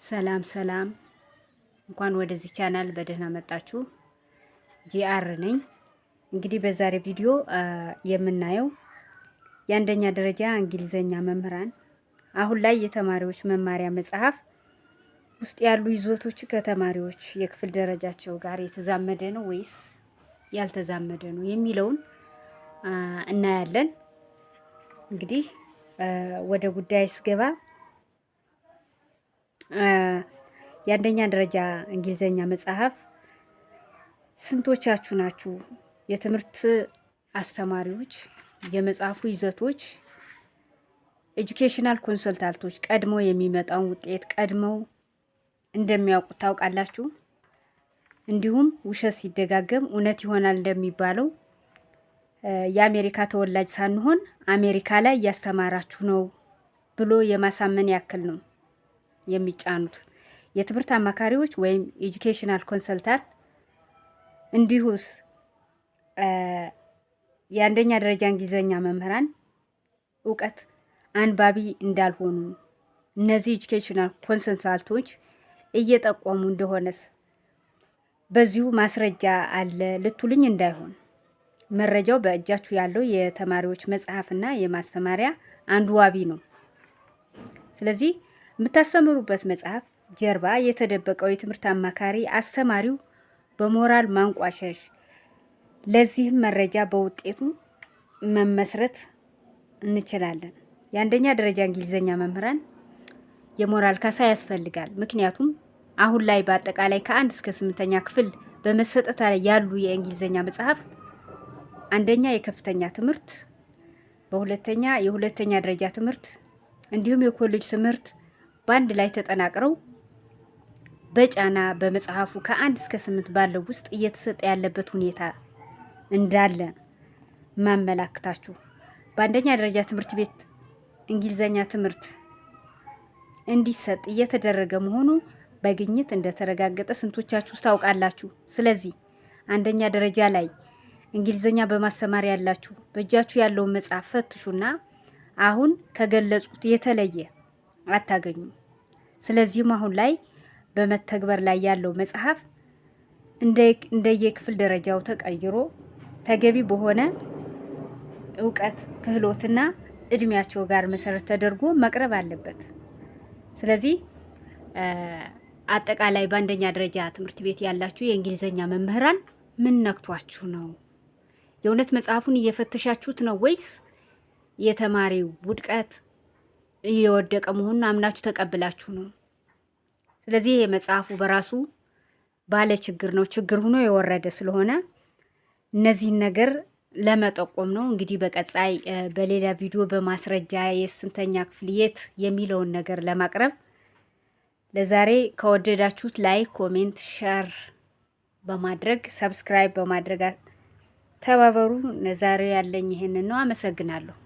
ሰላም ሰላም፣ እንኳን ወደዚህ ቻናል በደህና መጣችሁ። ጂአር ነኝ። እንግዲህ በዛሬ ቪዲዮ የምናየው የአንደኛ ደረጃ እንግሊዘኛ መምህራን አሁን ላይ የተማሪዎች መማሪያ መጽሐፍ ውስጥ ያሉ ይዘቶች ከተማሪዎች የክፍል ደረጃቸው ጋር የተዛመደ ነው ወይስ ያልተዛመደ ነው የሚለውን እናያለን። እንግዲህ ወደ ጉዳይ ስገባ የአንደኛ ደረጃ እንግሊዘኛ መጽሐፍ ስንቶቻችሁ ናችሁ የትምህርት አስተማሪዎች የመጽሐፉ ይዘቶች ኤጁኬሽናል ኮንሰልታንቶች ቀድሞ የሚመጣውን ውጤት ቀድመው እንደሚያውቁ ታውቃላችሁ? እንዲሁም ውሸት ሲደጋገም እውነት ይሆናል እንደሚባለው የአሜሪካ ተወላጅ ሳንሆን አሜሪካ ላይ እያስተማራችሁ ነው ብሎ የማሳመን ያክል ነው የሚጫኑት የትምህርት አማካሪዎች ወይም ኤጁኬሽናል ኮንሰልታንት። እንዲሁስ የአንደኛ ደረጃ እንግሊዘኛ መምህራን እውቀት አንባቢ እንዳልሆኑ እነዚህ ኤጁኬሽናል ኮንሰልታንቶች እየጠቆሙ እንደሆነስ በዚሁ ማስረጃ አለ ልትሉኝ እንዳይሆን፣ መረጃው በእጃችሁ ያለው የተማሪዎች መጽሐፍና የማስተማሪያ አንዱ ዋቢ ነው። ስለዚህ የምታስተምሩበት መጽሐፍ ጀርባ የተደበቀው የትምህርት አማካሪ አስተማሪው በሞራል ማንቋሸሽ፣ ለዚህም መረጃ በውጤቱ መመስረት እንችላለን። የአንደኛ ደረጃ እንግሊዘኛ መምህራን የሞራል ካሳ ያስፈልጋል። ምክንያቱም አሁን ላይ በአጠቃላይ ከ1 እስከ 8ኛ ክፍል በመሰጠት ላይ ያሉ የእንግሊዘኛ መጽሐፍ አንደኛ የከፍተኛ ትምህርት፣ በሁለተኛ የሁለተኛ ደረጃ ትምህርት እንዲሁም የኮሌጅ ትምህርት በአንድ ላይ ተጠናቅረው በጫና በመጽሐፉ ከ1 እስከ 8 ባለው ውስጥ እየተሰጠ ያለበት ሁኔታ እንዳለ ማመላክታችሁ። በአንደኛ ደረጃ ትምህርት ቤት እንግሊዘኛ ትምህርት እንዲሰጥ እየተደረገ መሆኑ በግኝት እንደተረጋገጠ ስንቶቻችሁ ታውቃላችሁ? ስለዚህ አንደኛ ደረጃ ላይ እንግሊዘኛ በማስተማር ያላችሁ በእጃችሁ ያለውን መጽሐፍ ፈትሹና አሁን ከገለጹት የተለየ አታገኙም። ስለዚህም አሁን ላይ በመተግበር ላይ ያለው መጽሐፍ እንደየክፍል ደረጃው ተቀይሮ ተገቢ በሆነ እውቀት ክህሎትና እድሜያቸው ጋር መሰረት ተደርጎ መቅረብ አለበት። ስለዚህ አጠቃላይ በአንደኛ ደረጃ ትምህርት ቤት ያላችሁ የእንግሊዘኛ መምህራን ምን ነክቷችሁ ነው? የእውነት መጽሐፉን እየፈተሻችሁት ነው ወይስ የተማሪው ውድቀት እየወደቀ መሆኑን አምናችሁ ተቀብላችሁ ነው? ስለዚህ የመጽሐፉ በራሱ ባለ ችግር ነው፣ ችግር ሆኖ የወረደ ስለሆነ እነዚህን ነገር ለመጠቆም ነው። እንግዲህ በቀጣይ በሌላ ቪዲዮ በማስረጃ የስንተኛ ክፍል የት የሚለውን ነገር ለማቅረብ ለዛሬ ከወደዳችሁት ላይክ፣ ኮሜንት፣ ሸር በማድረግ ሰብስክራይብ በማድረግ ተባበሩ። ለዛሬ ያለኝ ይሄንን ነው። አመሰግናለሁ።